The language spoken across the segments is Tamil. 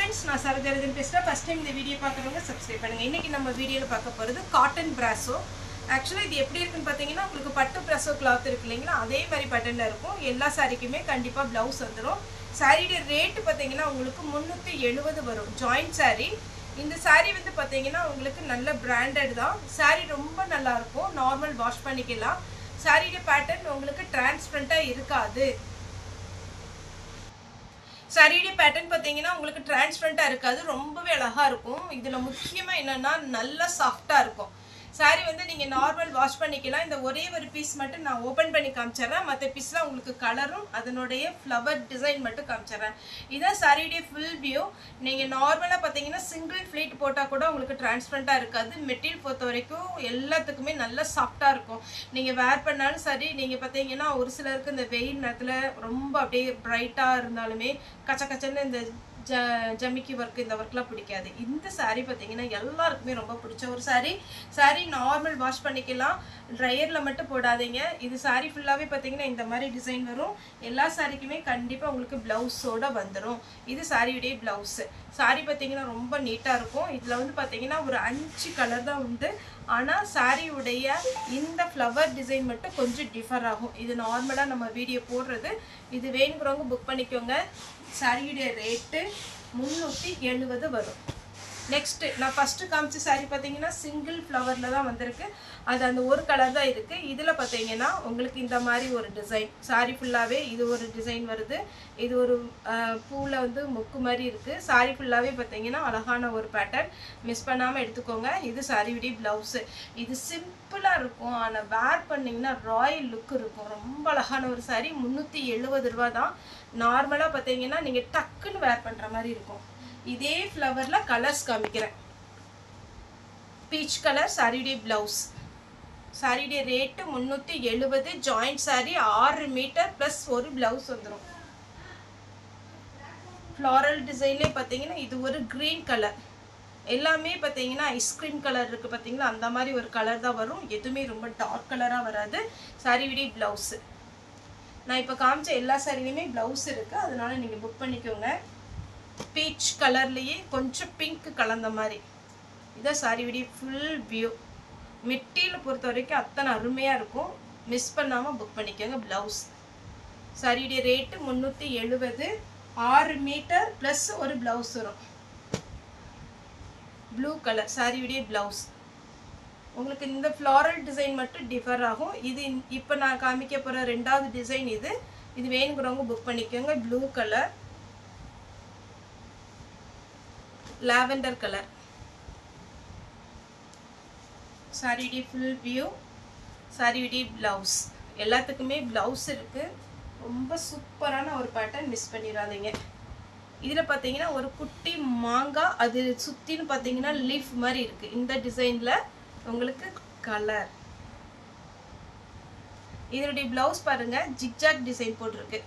friends, நான் சரோஜரதன் பேசுறேன். ஃபர்ஸ்ட் டைம் இந்த வீடியோ பார்க்குறவங்க சப்ஸ்கிரைப் பண்ணுங்க. இன்னைக்கு நம்ம வீடியோல பார்க்க போறது காட்டன் பிராசோ. ஆக்சுவலி இது எப்படி இருக்குன்னு பார்த்தீங்கன்னா உங்களுக்கு பட்டு பிராசோ கிளாத் இருக்கு இல்லைங்களா, அதே மாதிரி பேட்டர்ன்ல இருக்கும். எல்லா சாரிக்குமே கண்டிப்பா பிளவுஸ் வந்துடும். சாரியோட ரேட் பார்த்தீங்கன்னா உங்களுக்கு 370 வரும். Joint sorry. இந்த சாரி வந்து பார்த்தீங்கன்னா உங்களுக்கு நல்ல பிராண்டட் தான். சாரி ரொம்ப நல்லா இருக்கும். நார்மல் வாஷ் பண்ணிக்கலாம். சாரியோட பேட்டர்ன் உங்களுக்கு டிரான்ஸ்பரண்டா இருக்காது. சாரியோட பேட்டர்ன் பார்த்தீங்கன்னா உங்களுக்கு டிரான்ஸ்பரண்டா இருக்காது, ரொம்பவே அழகா இருக்கும். இதுல முக்கியமா என்னன்னா நல்ல சாஃப்டா இருக்கும். சாரி வந்து நீங்க நார்மல் வாஷ் பண்ணிக்கலாம். இந்த ஒரே ஒரு பீஸ் மட்டும் நான் ஓபன் பண்ணி காமிச்சறேன். மற்ற பீஸ்லாம் உங்களுக்கு கலரும் அதனுடைய ஃப்ளவர் டிசைன் மட்டும் காமிச்சறேன். இதான் சாரியோட ஃபுல் வியூ. நீங்க நார்மலா பாத்தீங்கன்னா சிங்கிள் ஃப்ளீட் போட்டா கூட உங்களுக்கு டிரான்ஸ்பரண்டா இருக்காது. மெட்டீரியல் பொறுத்த வரைக்கும் எல்லாத்துக்குமே நல்ல சாஃப்டா இருக்கும். நீங்க வேர் பண்ணாலும் சரி, நீங்க பாத்தீங்கன்னா ஒரு சிலருக்கு இந்த வெயில் நேரத்துல ரொம்ப அப்படியே பிரைட்டா இருந்தாலுமே கச்ச கச்சன்னு இந்த ஜமிக்கி ஒர்க் இந்த ஒர்க்லாம் பிடிக்காது. இந்த சாரி பார்த்தீங்கன்னா எல்லாருக்குமே ரொம்ப பிடிச்ச ஒரு சாரி. சாரி நார்மல் வாஷ் பண்ணிக்கலாம், ட்ரையரில் மட்டும் போடாதீங்க. இது சாரி ஃபுல்லாகவே பார்த்தீங்கன்னா இந்த மாதிரி டிசைன் வரும். எல்லா சாரிக்குமே கண்டிப்பாக உங்களுக்கு ப்ளவுஸோட வந்துடும். இது சாரியுடைய ப்ளவுஸு. சாரி பார்த்தீங்கன்னா ரொம்ப நீட்டாக இருக்கும். இதில் வந்து பார்த்தீங்கன்னா ஒரு 5 கலர் தான் உண்டு. ஆனால் சாரியுடைய இந்த ஃப்ளவர் டிசைன் மட்டும் கொஞ்சம் டிஃபர் ஆகும். இது நார்மலாக நம்ம வீடியோ போடுறது. இது வேணுங்கிறவங்க புக் பண்ணிக்கோங்க. சாரியுடைய ரேட்டு 370 வரும். நெக்ஸ்ட் நான் ஃபர்ஸ்ட் காமிச்ச சாரி பார்த்தீங்கன்னா சிங்கிள் ஃப்ளவரில் தான் வந்திருக்கு. அது அந்த ஒரு கலர் தான் இருக்குது. இதில் பார்த்தீங்கன்னா உங்களுக்கு இந்த மாதிரி ஒரு டிசைன் சாரி ஃபுல்லாகவே இது ஒரு டிசைன் வருது. இது ஒரு பூவில் வந்து மொக்கு மாதிரி இருக்குது. சாரி ஃபுல்லாகவே பார்த்தீங்கன்னா அழகான ஒரு பேட்டர்ன். மிஸ் பண்ணாமல் எடுத்துக்கோங்க. இது சாரியுடைய ப்ளவுஸு. இது சிம்பிளாக இருக்கும், ஆனால் வேர் பண்ணிங்கன்னா ராயல் லுக் இருக்கும். ரொம்ப அழகான ஒரு சாரி. 370 ரூபா தான். நார்மலாக பார்த்தீங்கன்னா நீங்கள் டக்குன்னு வேர் பண்ணுற மாதிரி இருக்கும். இதே ஃப்ளவரில் கலர்ஸ் காமிக்கிறேன். பீச் கலர் சாரியுடைய ப்ளவுஸ். சாரியுடைய rate 370. Joint sari 6 metre plus ஒரு ப்ளவுஸ் வந்துடும். ஃப்ளாரல் டிசைன்லேயே பார்த்தீங்கன்னா இது ஒரு க்ரீன் கலர். எல்லாமே பார்த்தீங்கன்னா ஐஸ்கிரீம் கலர் இருக்குது பார்த்தீங்களா, அந்த மாதிரி ஒரு கலர் தான் வரும். எதுவுமே ரொம்ப டார்க் கலராக வராது. சாரியுடைய ப்ளவுஸு. நான் இப்போ காமிச்ச எல்லா சாரிலையுமே ப்ளவுஸ் இருக்குது, அதனால நீங்கள் புக் பண்ணிக்கோங்க. பீச் கலர்லேயே கொஞ்சம் பிங்க் கலந்த மாதிரி. இதான் சாரியுடைய ஃபுல் வியூ. மெட்டீரியல் பொறுத்த வரைக்கும் அத்தனை அருமையாக இருக்கும். மிஸ் பண்ணாமல் புக் பண்ணிக்கோங்க. ப்ளவுஸ். சாரியுடைய ரேட்டு 370. 6 மீட்டர் ப்ளஸ் ஒரு ப்ளவுஸ் வரும். ப்ளூ கலர் சாரியுடைய ப்ளவுஸ். உங்களுக்கு இந்த ஃப்ளாரல் டிசைன் மட்டும் டிஃபர் ஆகும். இது இப்போ நான் காமிக்க போகிற ரெண்டாவது டிசைன் இது. இது வேணுங்கிறவங்க புக் பண்ணிக்கோங்க. Blue colour, lavender colour. சாரியுடைய ஃபுல் வியூ. சாரியுடைய ப்ளவுஸ். எல்லாத்துக்குமே ப்ளவுஸ் இருக்குது. ரொம்ப சூப்பரான ஒரு பேட்டர்ன். மிஸ் பண்ணிடாதீங்க. இதில் பார்த்தீங்கன்னா ஒரு குட்டி மாங்காய், அது சுற்றின்னு பார்த்தீங்கன்னா லீஃப் மாதிரி இருக்குது. இந்த டிசைனில் உங்களுக்கு கலர். இதனுடைய ப்ளவுஸ் பாருங்கள், ஜிக்ஜாக் டிசைன் போட்டிருக்கு.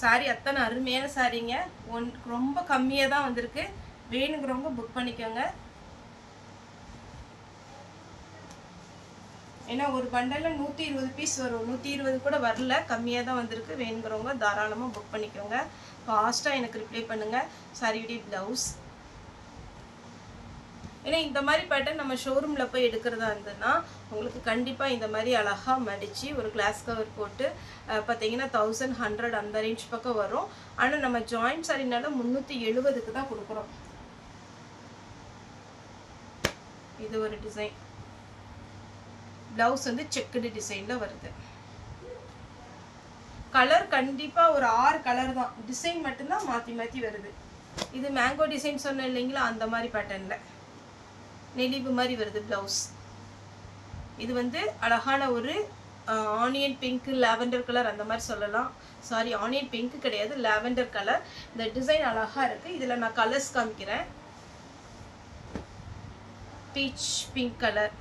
சாரி அத்தனை அருமையான சாரிங்க. ரொம்ப கம்மியாக தான் வந்திருக்கு. வேணுங்கிறவங்க புக் பண்ணிக்கோங்க. ஏன்னா ஒரு பண்டலில் 120 பீஸ் வரும். 120 கூட வரல, கம்மியாக தான் வந்திருக்கு. வேணுங்கிறவங்க தாராளமாக புக் பண்ணிக்கோங்க. ஃபாஸ்ட்டாக எனக்கு ரிப்ளை பண்ணுங்கள். சாரியுடைய ப்ளவுஸ். ஏன்னா இந்த மாதிரி பேட்டர்ன் நம்ம ஷோரூமில் போய் எடுக்கிறதா இருந்ததுன்னா உங்களுக்கு கண்டிப்பாக இந்த மாதிரி அழகாக மடித்து ஒரு கிளாஸ் கவர் போட்டு பார்த்தீங்கன்னா 1100 அந்த ரேஞ்ச் பக்கம் வரும். ஆனால் நம்ம ஜாயிண்ட் சாரினால 370க்கு தான் கொடுக்குறோம். இது ஒரு டிசைன். ப்ளவுஸ் வந்து செக்குடு டிசைனில் வருது. கலர் கண்டிப்பாக ஒரு 6 கலர் தான். டிசைன் மட்டும்தான் மாற்றி மாற்றி வருது. இது மேங்கோ டிசைன் சொன்னேன் இல்லைங்களா, அந்த மாதிரி பேட்டர்னில் நெளிவு மாதிரி வருது ப்ளவுஸ். இது வந்து அழகான ஒரு ஆனியன் பிங்க், லாவெண்டர் கலர் அந்த மாதிரி சொல்லலாம். சாரி, ஆனியன் பிங்க் கிடையாது, லாவெண்டர் கலர். இந்த டிசைன் அழகாக இருக்குது. இதில் நான் கலர்ஸ் காமிக்கிறேன். Beach pink colour.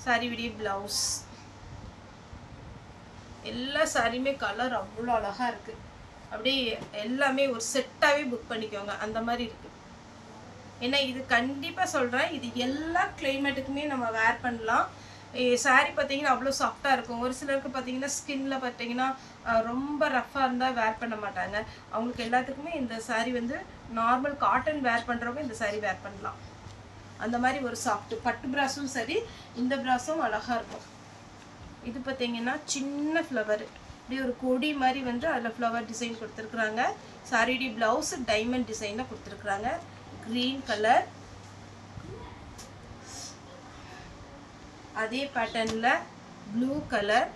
சாரியுடைய ப்ளவுஸ். எல்லா சாரியுமே கலர் அவ்வளோ அழகாக இருக்குது. அப்படியே எல்லாமே ஒரு செட்டாகவே புக் பண்ணிக்கோங்க. அந்த மாதிரி இருக்குது. ஏன்னா இது கண்டிப்பாக சொல்கிறேன், இது எல்லா கிளைமேட்டுக்குமே நம்ம வேர் பண்ணலாம். saree பார்த்தீங்கன்னா அவ்வளோ சாஃப்டாக இருக்கும். ஒரு சிலருக்கு பார்த்தீங்கன்னா ஸ்கின்ல பார்த்தீங்கன்னா ரொம்ப ரஃப்பாக இருந்தால் வேர் பண்ண மாட்டாங்க. அவங்களுக்கு எல்லாத்துக்குமே இந்த saree வந்து நார்மல் காட்டன் வேர் பண்ணுறவங்க இந்த saree வேர் பண்ணலாம். அந்த மாதிரி ஒரு சாஃப்ட் பட்டு பிராஸும் சரி, இந்த பிராஸும் அழகாக இருக்கும். இது பார்த்தீங்கன்னா சின்ன ஃப்ளவர், இப்படி ஒரு கொடி மாதிரி வந்து அதில் ஃப்ளவர் டிசைன் கொடுத்துருக்குறாங்க. சாரியுடைய ப்ளவுஸ் டைமண்ட் டிசைனில் கொடுத்துருக்குறாங்க. க்ரீன் கலர், அதே பேட்டர்னில் ப்ளூ கலர்.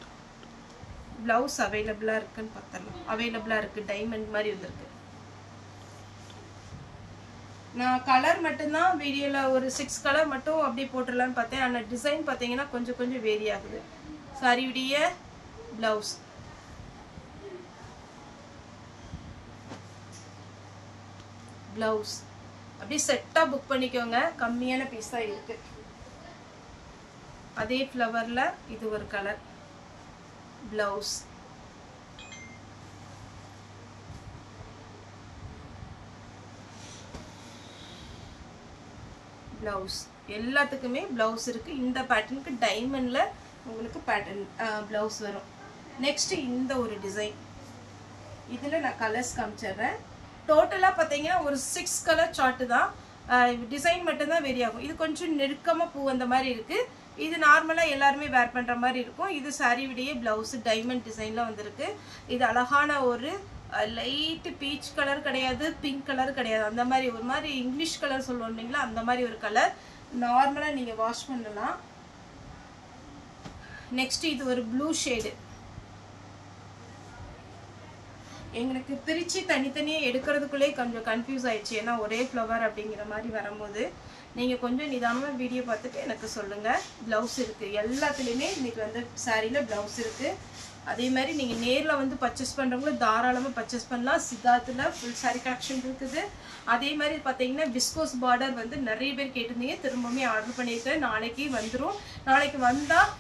ப்ளவுஸ் அவைலபிளாக இருக்குன்னு பார்த்தலாம். அவைலபிளாக இருக்குது, டைமண்ட் மாதிரி வந்துருக்கு. நான் கலர் மட்டும்தான் வீடியோவில் ஒரு 6 கலர் மட்டும் அப்படியே போட்டுடலான்னு பார்த்தேன். ஆனால் டிசைன் பார்த்தீங்கன்னா கொஞ்சம் கொஞ்சம் வேரி ஆகுது. சாரியுடைய ப்ளவுஸ், ப்ளவுஸ் அப்படியே செட்டாக புக் பண்ணிக்கோங்க. கம்மியான பீஸ் தான் இருக்குது. அதே ஃப்ளவரில் இது ஒரு கலர் ப்ளவுஸ். ப்ளவுஸ் எல்லாத்துக்குமே ப்ளவுஸ் இருக்குது. இந்த பேட்டர்னுக்கு டைமண்டில் உங்களுக்கு பேட்டர்ன் ப்ளவுஸ் வரும். நெக்ஸ்ட்டு இந்த ஒரு டிசைன், இதில் நான் கலர்ஸ் காமிச்சிடுறேன். டோட்டலாக பார்த்தீங்கன்னா ஒரு 6 கலர் சார்ட்டு தான். டிசைன் மட்டும்தான் வேரி ஆகும். இது கொஞ்சம் நெருக்கமாக பூ அந்த மாதிரி இருக்குது. இது நார்மலாக எல்லாருமே வேர் பண்ணுற மாதிரி இருக்கும். இது சாரியுடைய ப்ளவுஸு டைமண்ட் டிசைனில் வந்திருக்கு. இது அழகான ஒரு லைட்டு பீச் கலர் கிடையாது, பிங்க் கலர் கிடையாது, அந்த மாதிரி ஒரு மாதிரி இங்கிலீஷ் கலர் சொல்லுவோம் இல்லைங்களா, அந்த மாதிரி ஒரு கலர். நார்மலாக நீங்கள் வாஷ் பண்ணலாம். நெக்ஸ்ட் இது ஒரு ப்ளூ ஷேடு. எங்களுக்கு பிரித்து தனித்தனியாக எடுக்கிறதுக்குள்ளே கொஞ்சம் கன்ஃபியூஸ் ஆயிடுச்சு. ஏன்னா ஒரே ஃப்ளவர் அப்படிங்கிற மாதிரி வரும்போது நீங்கள் கொஞ்சம் நிதானமாக வீடியோ பார்த்துட்டு எனக்கு சொல்லுங்கள். ப்ளவுஸ் இருக்குது எல்லாத்துலேயுமே. இன்றைக்கி வந்து சாரியில் ப்ளவுஸ் இருக்குது. அதே மாதிரி நீங்கள் நேரில் வந்து பர்ச்சேஸ் பண்ணுறவங்களும் தாராளமாக பர்ச்சேஸ் பண்ணலாம். சித்தார்த்தில் ஃபுல் சாரி கலெக்ஷன் இருக்குது. அதே மாதிரி பார்த்தீங்கன்னா விஸ்கோஸ் பார்டர் வந்து நிறைய பேர் கேட்டிருந்தீங்க, திரும்பவுமே ஆர்டர் பண்ணியிருக்கேன். நாளைக்கு வந்துடும். நாளைக்கு வந்தால்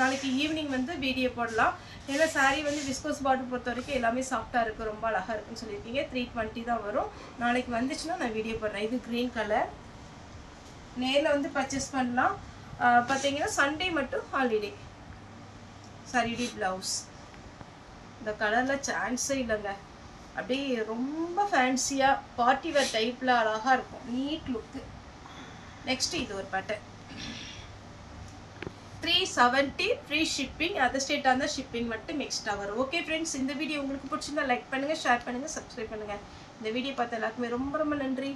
நாளைக்கு ஈவினிங் வந்து வீடியோ போடலாம். ஏன்னா சாரீ வந்து விஸ்கோஸ் பார்டர் பொறுத்த வரைக்கும் எல்லாமே சாஃப்டாக இருக்குது, ரொம்ப அழகாக இருக்குன்னு சொல்லியிருக்கீங்க. 320 தான் வரும். நாளைக்கு வந்துச்சுன்னா நான் வீடியோ போடுறேன். இது க்ரீன் கலர். நேரில் வந்து பர்ச்சேஸ் பண்ணலாம். பார்த்தீங்கன்னா சண்டே மட்டும் ஹாலிடே. சாரியுடைய ப்ளவுஸ் இந்த கலரில் சான்ஸே இல்லைங்க. அப்படியே ரொம்ப ஃபேன்சியாக பார்ட்டி வேர் டைப்பில் அழகாக இருக்கும். நீட் லுக்கு. நெக்ஸ்ட்டு இது ஒரு பேட்டர்ன் 370 ஃப்ரீ ஷிப்பிங். அதர் ஸ்டேட்டாக இருந்தால் ஷிப்பிங் மட்டும் எக்ஸ்ட்ரா வரும். ஓகே ஃப்ரெண்ட்ஸ், இந்த வீடியோ உங்களுக்கு பிடிச்சிருந்தா லைக் பண்ணுங்கள், ஷேர் பண்ணுங்கள், சப்ஸ்கிரைப் பண்ணுங்கள். இந்த வீடியோ பார்த்த எல்லாருக்குமே ரொம்ப ரொம்ப நன்றி.